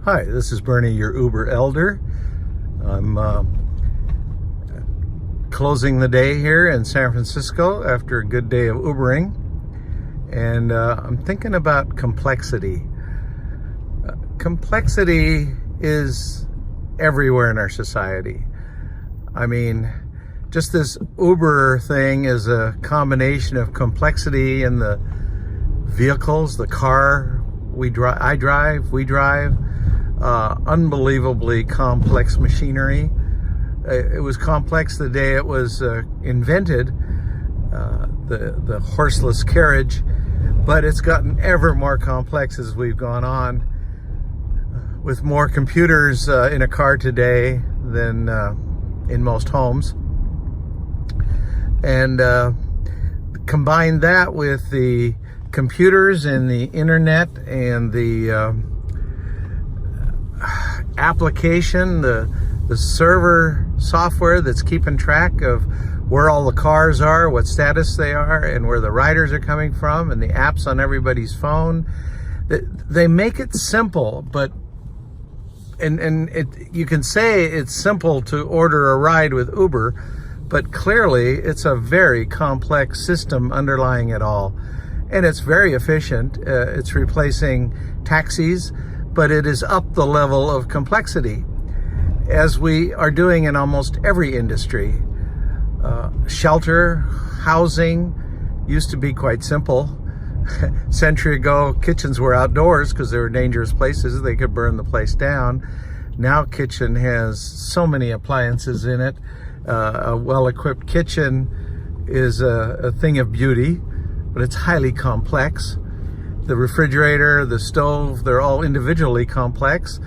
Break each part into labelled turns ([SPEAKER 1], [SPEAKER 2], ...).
[SPEAKER 1] Hi, this is Bernie, your Uber elder. I'm closing the day here in San Francisco after a good day of Ubering, and I'm thinking about complexity. Complexity is everywhere in our society. I mean, just this Uber thing is a combination of complexity in the vehicles, the car we drive, unbelievably complex machinery. It was complex the day it was invented, the horseless carriage, but it's gotten ever more complex as we've gone on, with more computers in a car today than in most homes. And combine that with the computers and the internet and the application, the server software that's keeping track of where all the cars are, what status they are, and where the riders are coming from, and the apps on everybody's phone. They make it simple, but you can say it's simple to order a ride with Uber, but clearly it's a very complex system underlying it all. And it's very efficient. It's replacing taxis, but it is up the level of complexity, as we are doing in almost every industry. Shelter, housing used to be quite simple. A century ago, kitchens were outdoors because they were dangerous places. They could burn the place down. Now kitchen has so many appliances in it. A well-equipped kitchen is a thing of beauty, but it's highly complex. The refrigerator, the stove, they're all individually complex.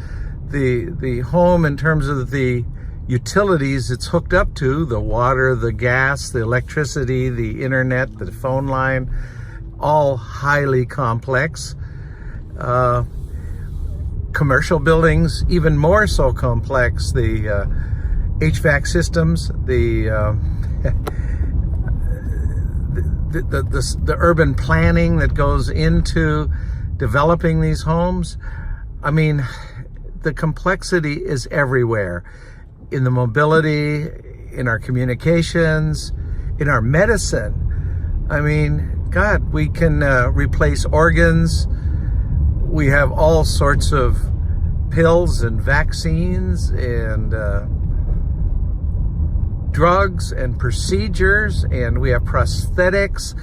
[SPEAKER 1] The home, in terms of the utilities it's hooked up to, the water, the gas, the electricity, the internet, the phone line, all highly complex. Commercial buildings, even more so complex. The HVAC systems, the urban planning that goes into developing these homes. I mean, the complexity is everywhere. In the mobility, in our communications, in our medicine. I mean, God, we can replace organs. We have all sorts of pills and vaccines and drugs and procedures, and we have prosthetics.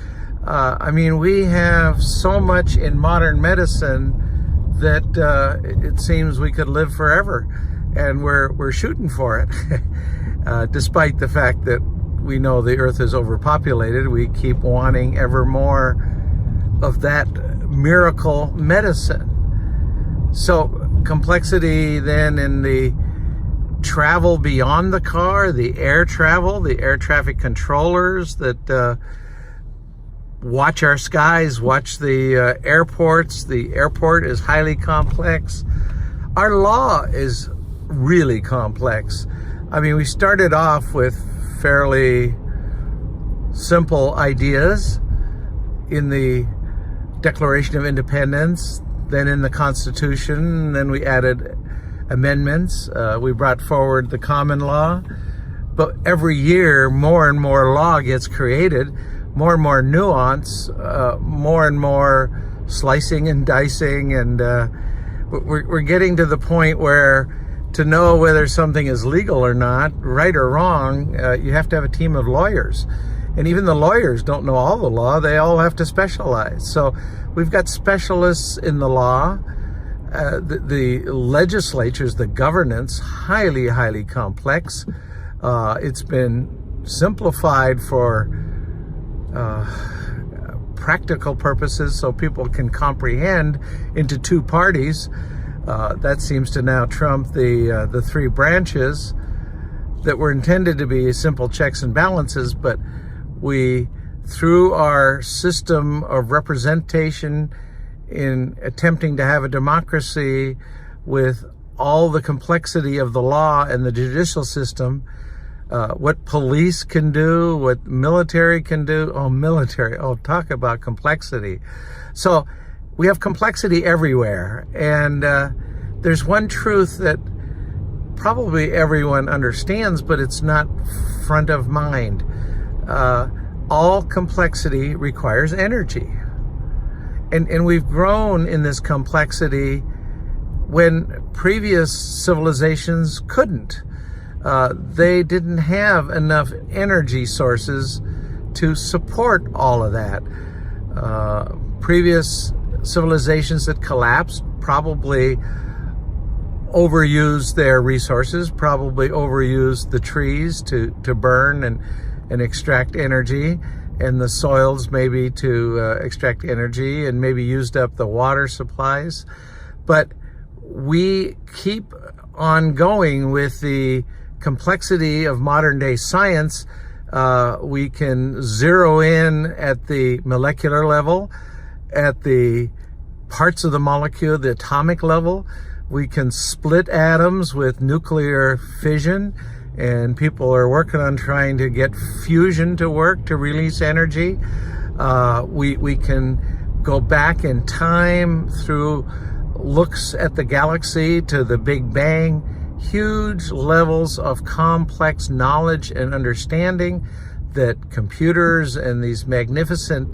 [SPEAKER 1] I mean, we have so much in modern medicine that it seems we could live forever, and we're shooting for it. Despite the fact that we know the earth is overpopulated, we keep wanting ever more of that miracle medicine. So complexity then in the travel beyond the car, the air travel, the air traffic controllers that watch our skies, watch the airports. The airport is highly complex. Our law is really complex. I mean, we started off with fairly simple ideas in the Declaration of Independence, then in the Constitution, then we added amendments. We brought forward the common law, but every year more and more law gets created, more and more nuance, more and more slicing and dicing, and we're getting to the point where to know whether something is legal or not, right or wrong, you have to have a team of lawyers. And even the lawyers don't know all the law. They all have to specialize. So we've got specialists in the law. The legislatures, the governance, highly, highly complex. It's been simplified for practical purposes so people can comprehend into two parties. That seems to now trump the three branches that were intended to be simple checks and balances, but we, through our system of representation in attempting to have a democracy with all the complexity of the law and the judicial system, what police can do, what military can do. Talk about complexity. So we have complexity everywhere, and there's one truth that probably everyone understands, but it's not front of mind. All complexity requires energy. And we've grown in this complexity when previous civilizations couldn't. They didn't have enough energy sources to support all of that. Previous civilizations that collapsed probably overused their resources, probably overused the trees to burn and extract energy, and the soils maybe to extract energy, and maybe used up the water supplies. But we keep on going with the complexity of modern day science. We can zero in at the molecular level, at the parts of the molecule, the atomic level. We can split atoms with nuclear fission, and people are working on trying to get fusion to work to release energy. We can go back in time through looks at the galaxy to the Big Bang. Huge levels of complex knowledge and understanding that computers and these magnificent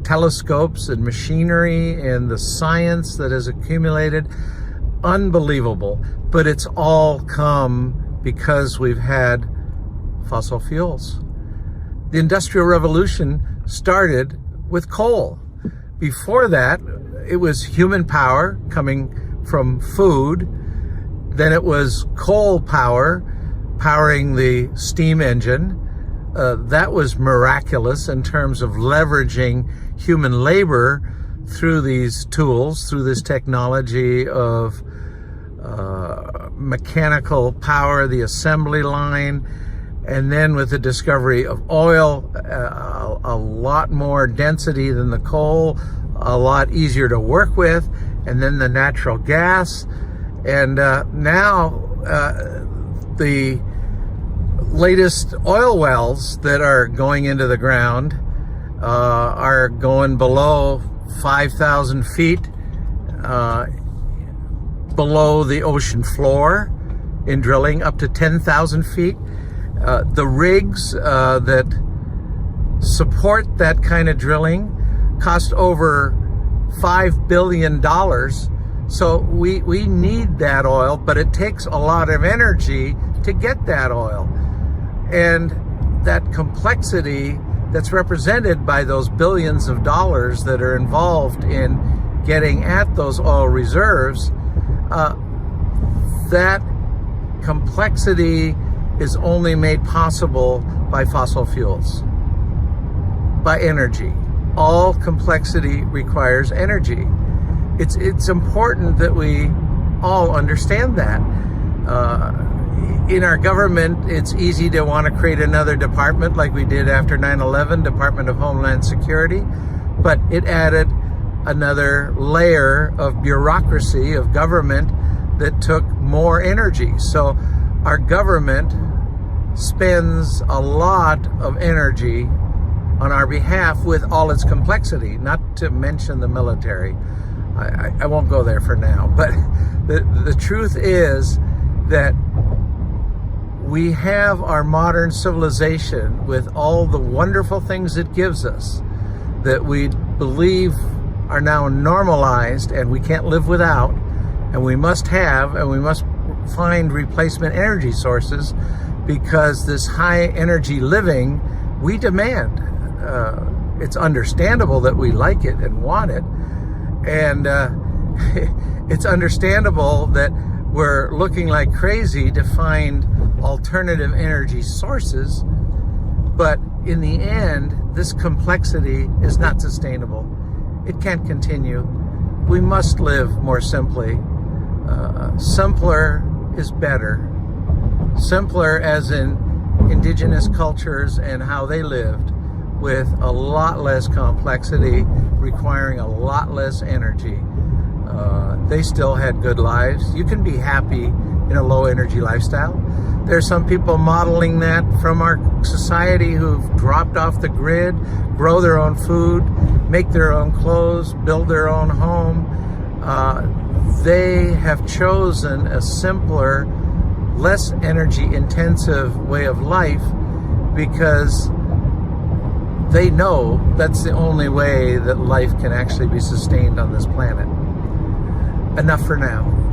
[SPEAKER 1] telescopes and machinery and the science that has accumulated, unbelievable. But it's all come because we've had fossil fuels. The Industrial Revolution started with coal. Before that, it was human power coming from food. Then it was coal power powering the steam engine. That was miraculous in terms of leveraging human labor through these tools, through this technology of mechanical power, the assembly line. And then with the discovery of oil, a lot more density than the coal, a lot easier to work with. And then the natural gas. And now the latest oil wells that are going into the ground are going below 5,000 feet below the ocean floor in drilling, up to 10,000 feet. The rigs that support that kind of drilling cost over $5 billion. So we need that oil, but it takes a lot of energy to get that oil. And that complexity that's represented by those billions of dollars that are involved in getting at those oil reserves, that complexity is only made possible by fossil fuels, by energy. All complexity requires energy. It's important that we all understand that. In our government, it's easy to want to create another department like we did after 9/11, Department of Homeland Security, but it added another layer of bureaucracy, of government that took more energy. So our government spends a lot of energy on our behalf with all its complexity, not to mention the military. I won't go there for now, but the truth is that we have our modern civilization with all the wonderful things it gives us that we believe are now normalized and we can't live without, and we must have, and we must find replacement energy sources, because this high energy living we demand. It's understandable that we like it and want it. And it's understandable that we're looking like crazy to find alternative energy sources. But in the end, this complexity is not sustainable. It can't continue. We must live more simply. Simpler is better. Simpler as in indigenous cultures and how they lived, with a lot less complexity, requiring a lot less energy. They still had good lives. You can be happy in a low energy lifestyle. There's some people modeling that from our society who've dropped off the grid, grow their own food, make their own clothes, build their own home. they have chosen a simpler, less energy intensive way of life because they know that's the only way that life can actually be sustained on this planet. Enough for now.